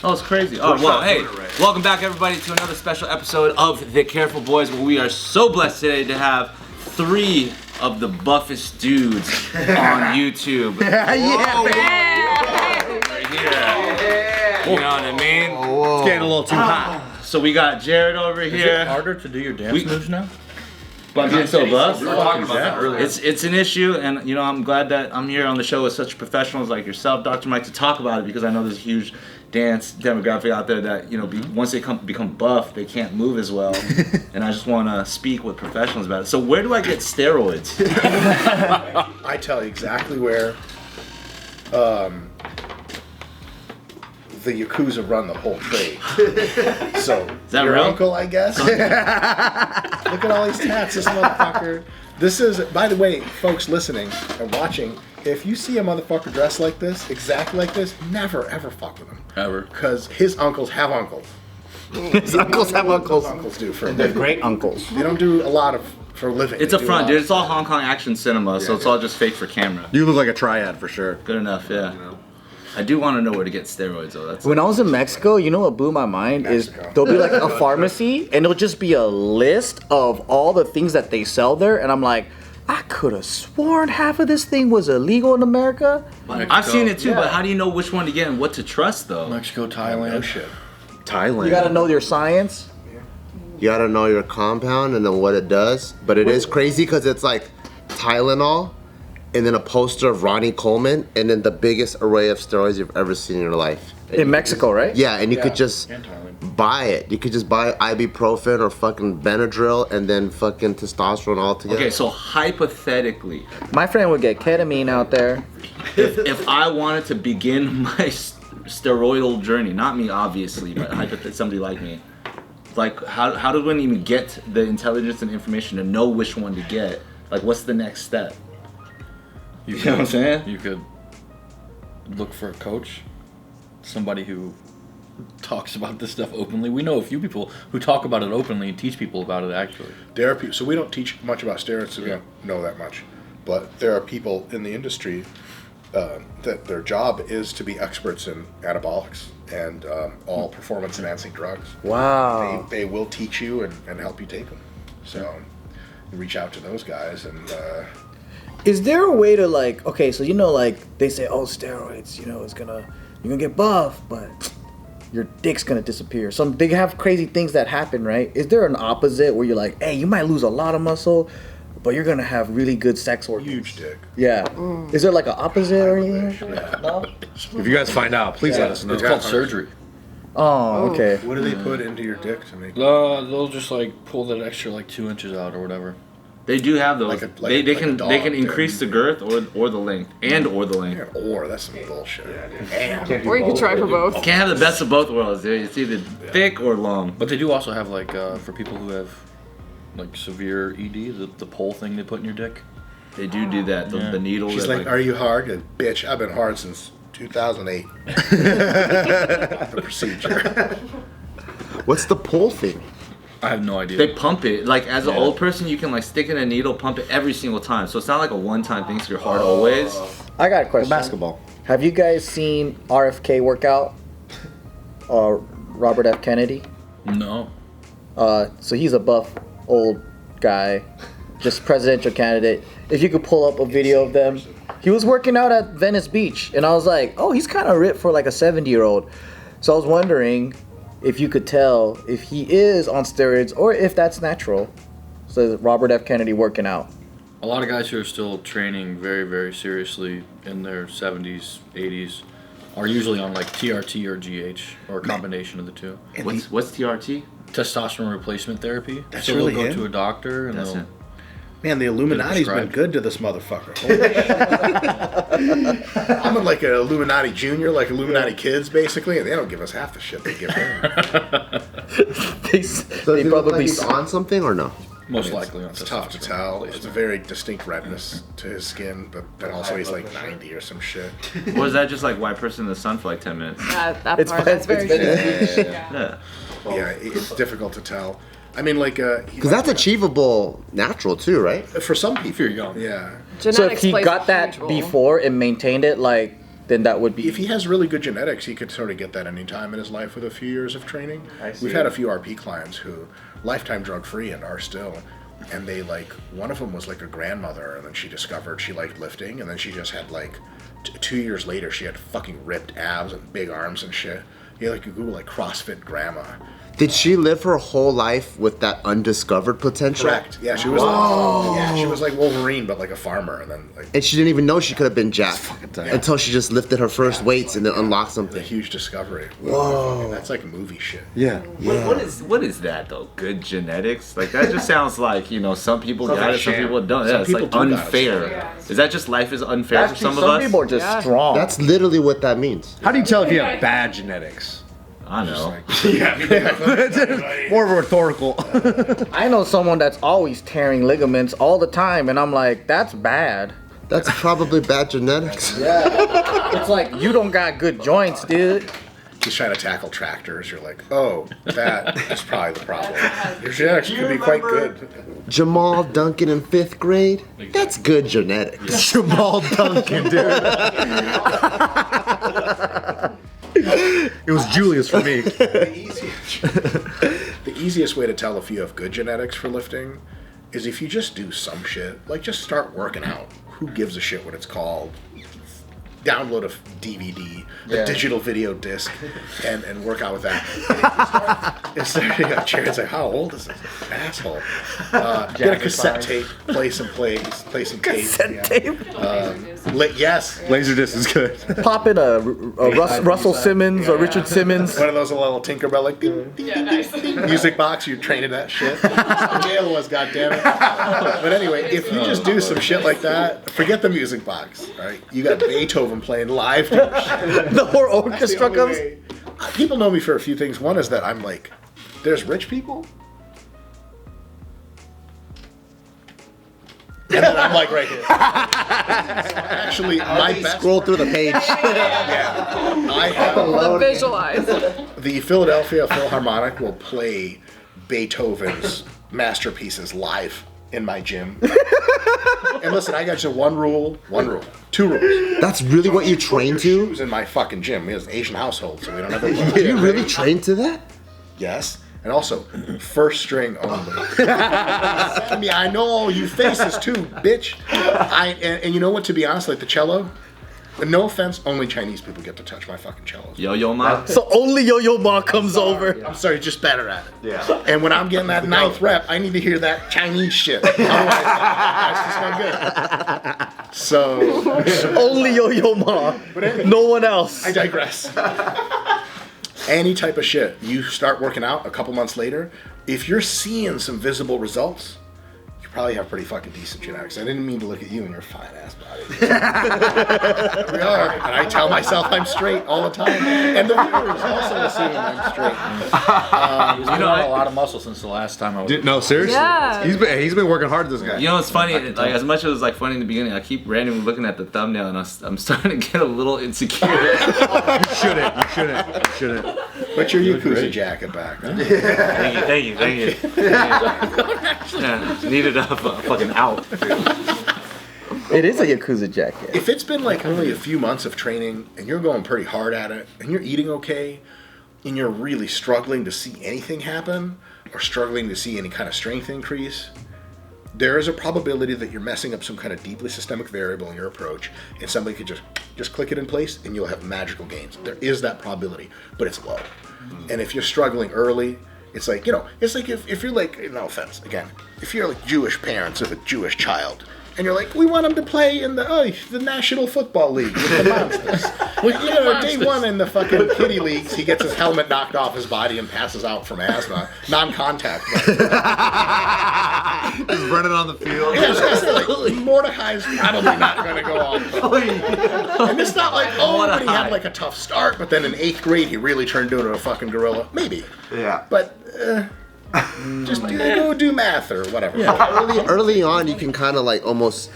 Oh, it's crazy. Oh, well, hey, welcome back, everybody, to another special episode of The Careful Boys, where we are so blessed today to have 3 of the buffest dudes on YouTube. Right here. You know what I mean? It's getting a little too hot. So we got Jared over here. Is it harder to do your dance moves now? But being so buff, we were talking about that earlier. It's an issue, and you know I'm glad that I'm here on the show with such professionals like yourself, Dr. Mike, to talk about it, because I know there's a huge dance demographic out there that once they become buff, they can't move as well, and I just want to speak with professionals about it. So where do I get steroids? I tell you exactly where. The Yakuza run the whole trade. So, is that your real? uncle, I guess. Look at all these tats, this motherfucker. This is, by the way, folks listening and watching, if you see a motherfucker dressed like this, exactly like this, never ever fuck with him. Ever. Because his uncles have uncles. His uncles have uncles. Uncles do for a They're living. great uncles. They don't do a lot of for a living. It's They a do front, lot dude. of- It's all Hong Kong action cinema, so it's all just fake for camera. You look like a triad for sure. Good enough, yeah. I do want to know where to get steroids, though. That's When I was in Mexico, you know what blew my mind is there'll be like a pharmacy and it'll just be a list of all the things that they sell there, and I'm like, I could have sworn half of this thing was illegal in America. I've seen it too, but how do you know which one to get and what to trust, though? Mexico, Thailand. No shit. Thailand. You gotta know your science. You gotta know your compound and then what it does. But it is crazy because it's like Tylenol and then a poster of Ronnie Coleman and then the biggest array of steroids you've ever seen in your life. In Mexico, right? Yeah, and you could just buy it. You could just buy ibuprofen or fucking Benadryl and then fucking testosterone all together. Okay, so hypothetically, My friend would get ketamine out there. if I wanted to begin my steroidal journey, not me obviously, but hypothetically somebody like me, like how does one even get the intelligence and information to know which one to get? Like, what's the next step? You know what I'm saying? You could look for a coach, somebody who talks about this stuff openly. We know a few people who talk about it openly and teach people about it, actually. There are people, so we don't teach much about steroids, so we don't know that much. But there are people in the industry that their job is to be experts in anabolics and all performance-enhancing drugs. Wow. They will teach you and help you take them. So reach out to those guys and. Is there a way to like, okay, so like they say, oh, steroids, you're gonna get buff, but your dick's gonna disappear. They have crazy things that happen, right? Is there an opposite where you're like, hey, you might lose a lot of muscle, but you're gonna have really good sex organs? Huge dick. Yeah. Is there like an opposite or anything? No? If you guys find out, please let us know. It's called surgery. Oh, okay. What do they put into your dick to make? They'll just like pull that extra like 2 inches out or whatever. They do have those. They can dog, increase the girth or the length or the length. Yeah, or that's some bullshit. Or you could try for both. Can't have the best of both worlds, dude. It's either thick or long. But they do also have like for people who have like severe ED, the pole thing they put in your dick. They do that. The needle. She's that, like, are you hard? And, bitch, I've been hard since 2008. The procedure. What's the pole thing? I have no idea. They pump it. Like, as an old person, you can like stick in a needle, pump it every single time. So it's not like a one-time thing, so you're hard always. I got a question. Basketball. Have you guys seen RFK workout? Robert F. Kennedy? No. So he's a buff old guy, just presidential candidate. If you could pull up a video of them, he was working out at Venice Beach, and I was like, oh, he's kind of ripped for like a 70-year-old. So I was wondering if you could tell if he is on steroids or if that's natural. So Robert F. Kennedy working out. A lot of guys who are still training very, very seriously in their 70s, 80s are usually on like TRT or GH or a combination of the two. What's TRT? Testosterone replacement therapy. That's so really they'll go him? to a doctor and That's they'll... it. Man, the Illuminati's been prescribed. good to this motherfucker. Holy shit. I'm like an Illuminati junior, like Illuminati kids, basically, and they don't give us half the shit they give him. Does he look like he's on something or no? Most likely on It's tough to tell. It's a very distinct redness to his skin, but then also he's like 90 or some shit. Or is that just like white person in the sun for like 10 minutes? That It's part, fine, that's very it's true. fine. Yeah. Yeah, it's difficult to tell. I mean, like, Because that's achievable natural too, right? for some people. If you're young. Yeah. So if Genetics he plays got a that huge role. before and maintained it, like then that would be. If he has really good genetics, he could sort of get that any time in his life with a few years of training. We've had a few RP clients who lifetime drug free and are still, and they like, one of them was like a grandmother, and then she discovered she liked lifting, and then she just had like 2 years later she had fucking ripped abs and big arms and shit. You like, you Google like CrossFit grandma. Did she live her whole life with that undiscovered potential? Correct. Yeah, she was. Like, she was like Wolverine, but like a farmer, and then like. And she didn't even know she could have been jacked until she just lifted her first weights and then unlocked A something. huge discovery. Whoa. That's like movie shit. Yeah. What is that though? Good genetics? Like that just sounds like, you know, some people got it, some people don't. Yeah, it's like people do got it. unfair. Is that just life is unfair for Actually, some of some us? people are just strong. That's literally what that means. How do you tell if you have bad genetics? I know. More rhetorical. I know someone that's always tearing ligaments all the time, and I'm like, that's bad. That's probably bad genetics. Yeah. It's like, you don't got good joints, dude. He's trying to tackle tractors. You're like, oh, that is probably the problem. Your genetics could be quite good. Jamal Duncan in 5th grade? That's good genetics. Jamal Duncan, dude. It was Julius for me. The easiest way to tell if you have good genetics for lifting is if you just do some shit. Like, just start working out. Who gives a shit what it's called? Download a DVD, a digital video disc, and work out with that. Jared's like, how old is this asshole? Get a cassette tape, play some tape. Cassette tape? Yes. Laserdisc is good. Pop in a Russell Simmons or Richard Simmons. One of those little Tinkerbell, like, ding, ding, ding, ding, ding, music box. You're trained in that shit. The jail was, goddammit. But anyway, if you just do some shit like that, forget the music box, right? You got Beethoven playing live to your shit. The whole orchestra comes. People know me for a few things. One is that I'm like, there's rich people. And then I'm like right here. Actually, my best. Scroll through the page. I have The visualize. the Philadelphia Philharmonic will play Beethoven's masterpieces live in my gym. And listen, I got you one rule, two rules. That's really what you train to? Shoes in my fucking gym. It's an Asian household, so we don't have to. Do you really train to that? Yes. And also, first string only. I know you faces too, bitch. And you know what? To be honest, like the cello, no offense, only Chinese people get to touch my fucking cellos. Yo ma. So only Yo-Yo Ma comes over. I'm sorry, just better at it. Yeah. And when I'm getting that 9th rep, I need to hear that Chinese shit. Otherwise, that's just no good. So Only Yo-Yo Ma. No one else. I digress. Any type of shit, you start working out a couple months later, if you're seeing some visible results, you probably have pretty fucking decent genetics. I didn't mean to look at you and your fine ass body. There we are. And I tell myself I'm straight all the time. And the viewers also assume I'm straight. You know, a lot of muscle since the last time I was. No, seriously. Yeah. He's been working hard. This guy. You know, it's funny. Like as much as it was like funny in the beginning, I keep randomly looking at the thumbnail, and I'm starting to get a little insecure. You shouldn't. Put your Yakuza jacket back. Huh? Thank you. Yeah, needed a fucking out. It is a Yakuza jacket. If it's been like only a few months of training and you're going pretty hard at it and you're eating okay and you're really struggling to see anything happen or struggling to see any kind of strength increase, there is a probability that you're messing up some kind of deeply systemic variable in your approach and somebody could just click it in place and you'll have magical gains. There is that probability, but it's low. And if you're struggling early, it's like, you know, it's like if you're like, no offense, again, if you're like Jewish parents of a Jewish child, and you're like, we want him to play in the National Football League with the Monsters. Well, you know, day one in the fucking kiddie leagues, he gets his helmet knocked off his body and passes out from asthma. Non-contact. Just running on the field. Yeah, I was gonna say, like, Mordecai's probably not going to go off. And it's not like, but he had like a tough start, but then in 8th grade, he really turned into a fucking gorilla. Maybe. Yeah. But, just go do math or whatever. Yeah. Early on, you can kind of like almost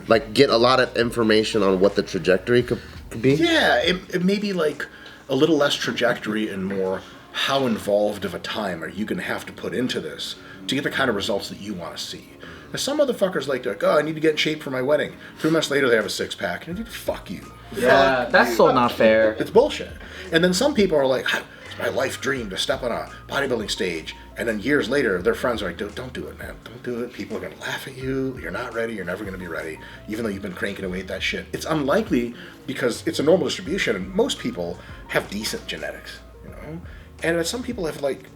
like get a lot of information on what the trajectory could be. Yeah, it may be like a little less trajectory and more how involved of a time are you going to have to put into this to get the kind of results that you want to see. And some motherfuckers like, oh, I need to get in shape for my wedding. 3 months later, they have a six-pack. And fuck you. Yeah, that's so not fair. It's bullshit. And then some people are like, it's my life dream to step on a bodybuilding stage. And then years later, their friends are like, don't do it, man. Don't do it. People are going to laugh at you. You're not ready. You're never going to be ready. Even though you've been cranking away at that shit. It's unlikely because it's a normal distribution. And most people have decent genetics, you know? And some people have like,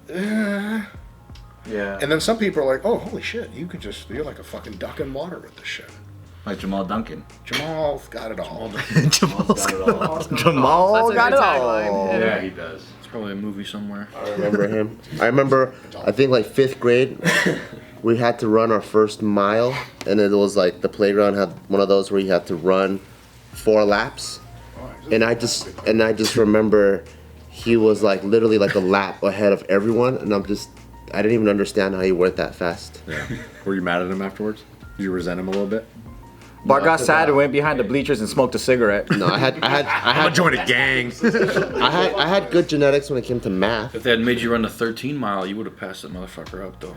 Yeah. And then some people are like, oh, holy shit, you're like a fucking duck in water with this shit. Like Jamal Duncan. Jamal's got it all. Jamal's got it all. Jamal That's a got good it all. tagline. Yeah, he does. It's probably a movie somewhere. I remember him. I think like 5th grade, we had to run our first mile, and it was like the playground had one of those where you had to run 4 laps, and I just remember he was like literally like a lap ahead of everyone, and I didn't even understand how he worked that fast. Yeah. Were you mad at him afterwards? Did you resent him a little bit? Bart got sad and went behind the bleachers and smoked a cigarette. No, I had join a gang. I had good genetics when it came to math. If they had made you run the 13 mile, you would have passed that motherfucker up, though.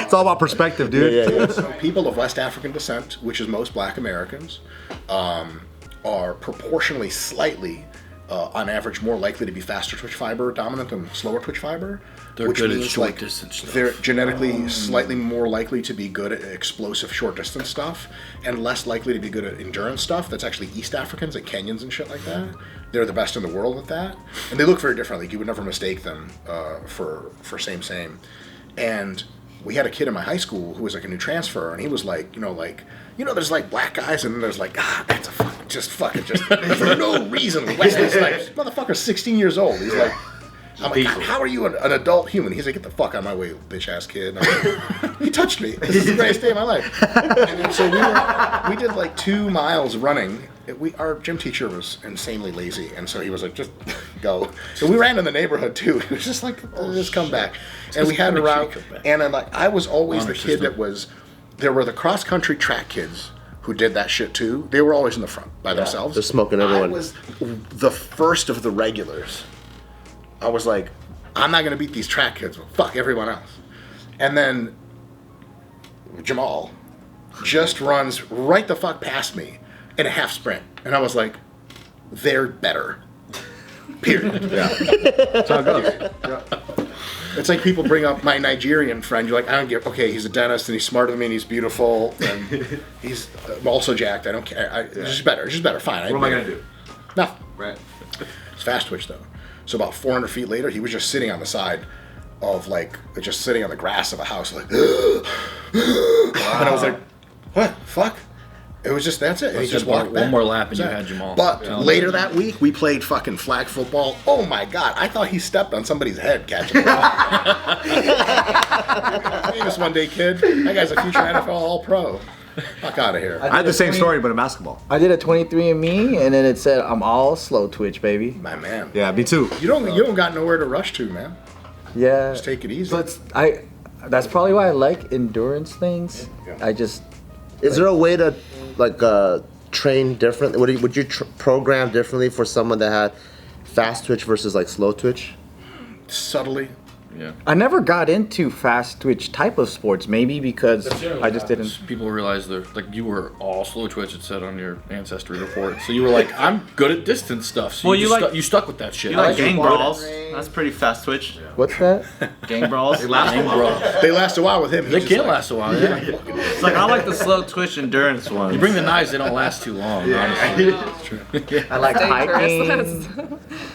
It's all about perspective, dude. Yeah. So people of West African descent, which is most black Americans, are proportionally slightly, on average, more likely to be faster twitch fiber dominant than slower twitch fiber. They're which good at means short distance stuff. They're genetically slightly more likely to be good at explosive short distance stuff and less likely to be good at endurance stuff. That's actually East Africans, like Kenyans and shit like that. They're the best in the world at that. And they look very different. Like you would never mistake them for same. And we had a kid in my high school who was like a new transfer, and he was like, there's like black guys, and then there's like, that's a fucking just for no reason. Wesley Snipes, motherfucker's 16 years old. He's like, I'm like, how are you an adult human? He's like, get the fuck out of my way, bitch ass kid. And I'm like, he touched me. This is the greatest day of my life. And then, so we did like 2 miles running. Our gym teacher was insanely lazy, and so he was like, just go. So we ran in the neighborhood too. It was just like, just come back. And we had a route. And then, like, I was always the kid that was. There were the cross country track kids who did that shit too. They were always in the front by themselves. They're smoking everyone. I was the first of the regulars. I was like, I'm not gonna beat these track kids, but fuck everyone else. And then Jamal just runs right the fuck past me in a half sprint, and I was like, they're better. Period. Yeah. That's how it goes. Yeah. It's like people bring up my Nigerian friend. You're like, I don't give. Okay, he's a dentist and he's smarter than me and he's beautiful and he's also jacked. I don't care. It's just better. It's just better. Fine. What am I gonna do? Nothing. Right. It's fast twitch though. So about 400 feet later, he was just sitting on the side of just sitting on the grass of a house, like, and I was like, what? Fuck. It was just, that's it. And he just walked back. One more lap and you had Jamal. But later that week, we played fucking flag football. Oh my God. I thought he stepped on somebody's head catching the ball. Famous one day kid. That guy's a future NFL All-Pro. Fuck out of here. I had the same story, but in basketball. I did a 23andMe, and then it said I'm all slow twitch, baby. My man. Yeah, me too. You don't got nowhere to rush to, man. Yeah. Just take it easy. But that's probably why I like endurance things. Yeah. Is there a way to train differently? Would you program differently for someone that had fast twitch versus like slow twitch? Subtly. Yeah. I never got into fast twitch type of sports, maybe because I just didn't. People realize they're like, you were all slow twitch, it said on your ancestry report. So you were like, I'm good at distance stuff. So Well, you stuck with that shit. You like gang brawls? That's pretty fast twitch. What's that? Gang brawls. They last a while with him. They can last a while, yeah. It's like I like the slow twitch endurance ones. You bring the knives, they don't last too long, honestly. It's true. I like hiking,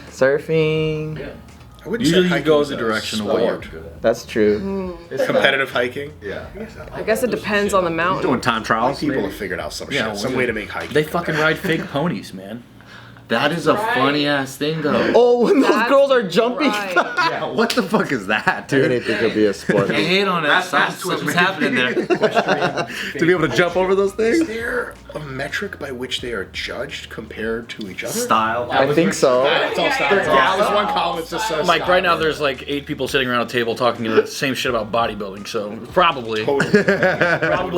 surfing. I wouldn't Usually say you go hiking's the a direction of what you're sport. good at. That's true. Competitive hiking. Yeah. I guess it depends on the mountain. Doing time trials. People have figured out some shit, some way to make hiking. They fucking ride fake ponies, man. That is a funny ass thing though. Oh, when those That's girls are jumping. right. Yeah, what the fuck is that, dude? Anything could be a sport. I hate on it. Something's happening there. To be able to jump over those things? Is there a metric by which they are judged compared to each other? Style. I think so. It's all style. There's one column that just says Mike, style. right now there's like 8 people sitting around a table talking the same shit about bodybuilding, so probably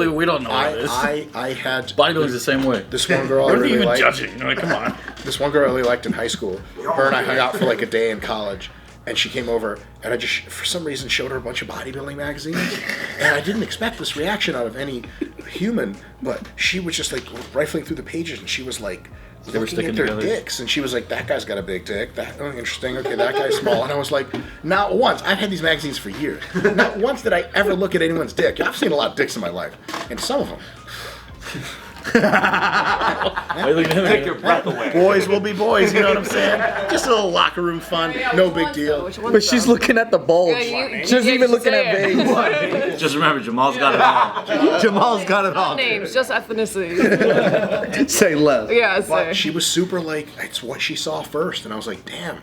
we don't know what it is. I had Bodybuilding's the same way. this one girl I What are you really even liked. judging? Like, come on. This one girl I really liked in high school. Her and I hung out for like a day in college, And she came over, and I just, for some reason, showed her a bunch of bodybuilding magazines. And I didn't expect this reaction out of any human, but she was just like rifling through the pages, and she was like looking at their dicks. And she was like, that guy's got a big dick. That, oh, interesting. Okay, that guy's small. And I was like, not once. I've had these magazines for years. Not once did I ever look at anyone's dick. I've seen a lot of dicks in my life, and some of them. Take your breath away. Boys will be boys, you know what I'm saying? Just a little locker room fun, no big deal. But she's looking at the bulge. She's even looking at veins. Just remember, Jamal's got it all. Jamal's got it all. Names, just ethnicity. Say less. Yeah, But say. she was super like, it's what she saw first, and I was like, damn,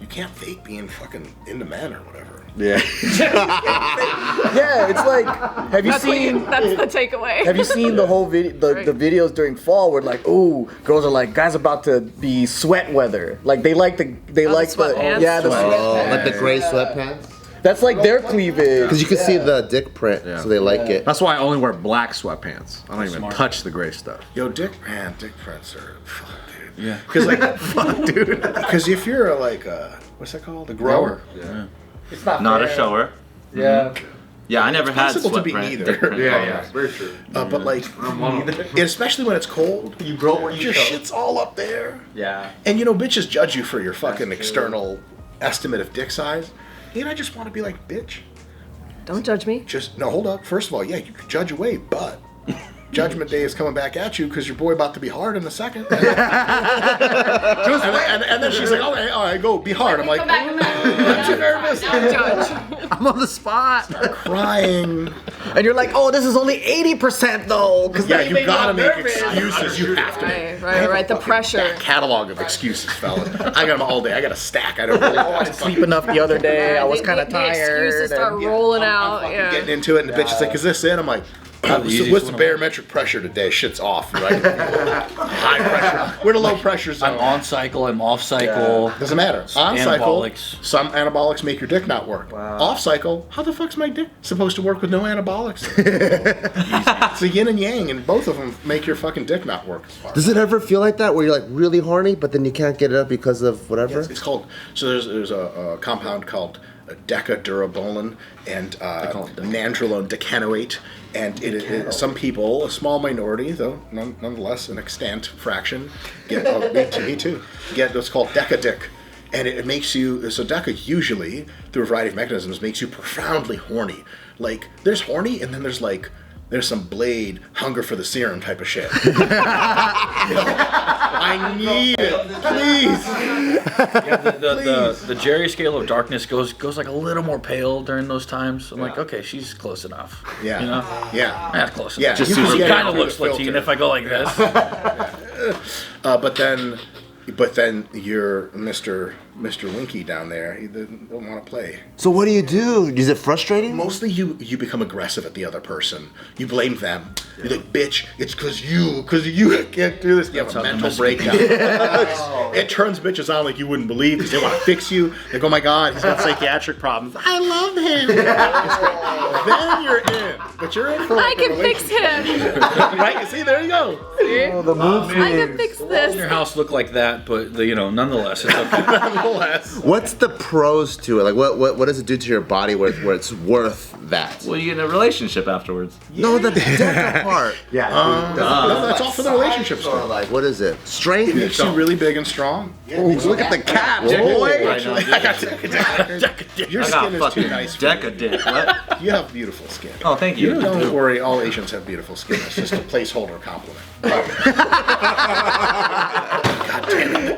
you can't fake being fucking into men or whatever. Yeah. Yeah, it's like, have you seen? That's the takeaway. Have you seen the whole video, the videos during fall where like, ooh, girls are like, guys about to be sweat weather. Like they like the sweatpants? yeah, the Oh, like the gray sweatpants? that's like their cleavage. Because you can see the dick print, so they like it. That's why I only wear black sweatpants. I don't even touch the gray stuff. Yo, dick prints are fuck, dude. Yeah. Because like, fuck, dude. Because if you're like, what's that called? A grower. Yeah. It's not Not a fair. shower. Yeah. Yeah, I never had Possible to sweat be print. neither. dick print photos. very true. But like, and especially when it's cold, You grow where your shit's all up there. Yeah. And you know, bitches judge you for your fucking external estimate of dick size. And I just want to be like, bitch. Don't judge me. Just no, hold up. First of all, yeah, you can judge away, but Judgment Day is coming back at you because your boy about to be hard in a second. and then she's like, okay, all right, go be hard. I'm like, I'm too nervous. Don't judge. I'm on the spot. Crying. And you're like, oh, this is only 80% though. Because Yeah, you gotta make excuses. You have to make. Right. The pressure. Catalog of excuses, fella. I got them all day. I got a stack. I don't really know what to sleep enough the other day. I was kind of The excuses tired. start rolling out. I'm Yeah. getting into it, and the bitch is like, is this it? I'm like, so what's the barometric pressure today? Shit's off, right? High pressure. We're in a low pressure zone. I'm on cycle. I'm off cycle. Doesn't matter. On cycle, Anabolics. some anabolics make your dick not work. Off cycle, how the fuck's my dick supposed to work with no anabolics? It's a yin and yang, and both of them make your fucking dick not work. Does it ever feel like that where you're like really horny, but then you can't get it up because of whatever? It's called, so there's a compound called decadurabolin and nandrolone decanoate, and some people, a small minority though, nonetheless an extant fraction, get me too, get what's called decadick, and it makes you, so deca usually through a variety of mechanisms makes you profoundly horny. Like there's horny, and then there's some Blade hunger for the serum type of shit. I need it, please. Yeah, the Jerry scale of darkness goes like a little more pale during those times. I'm like, okay, she's close enough. Yeah. You know? Yeah. That's close Yeah. enough. Just She get kind it of through looks the Latina filter. if I go like this. But then you're Mr. Winky down there. He don't want to play. So what do you do? Is it frustrating? Mostly you become aggressive at the other person. You blame them. You're like, bitch, it's because you can't do this. You have a mental breakdown. It turns bitches on like you wouldn't believe because they want to fix you. They go, oh my God, he's got psychiatric problems. I love him. It's great. Then you're in. But you're in for I like can a fix relationship. him. Right? See, there you go. See? Oh, the mood I can fix Your this. house look like that, but nonetheless, it's okay. Nonetheless. What's the pros to it? Like, what does it do to your body where it's worth that? Well, you get in a relationship afterwards. No, the deca part. Yeah. No, that's all for the relationship Or stuff. like, what is it? It Strength? makes you really big and strong. Look at the cap, Whoa. boy. Right now, Your I got skin is too fucking nice. deck of dick. What? You have beautiful skin. Oh, thank you. Don't worry, all Asians have beautiful skin. It's just a placeholder compliment.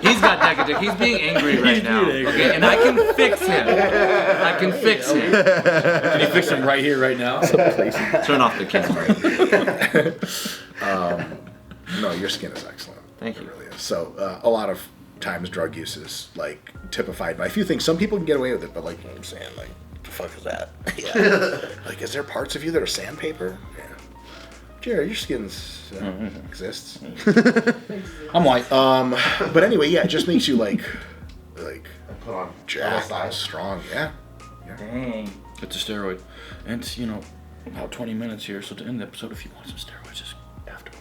He's got deck of dick. He's being angry right now. Okay, and I can fix him. I can fix him. Can you fix him right here, right now? Turn off the camera. No, your skin is excellent. Thank you. It really is. So a lot of times drug use is like typified by a few things. Some people can get away with it, but like, you know what I'm saying, like, what the fuck is that? Yeah. Like, is there parts of you that are sandpaper? Yeah. Jared, your skin's exists. I'm white. But anyway, yeah, it just makes you like Put on jacked, strong. Yeah. Dang. It's a steroid. And it's, about 20 minutes here, so to end the episode, if you want some steroids, just afterwards.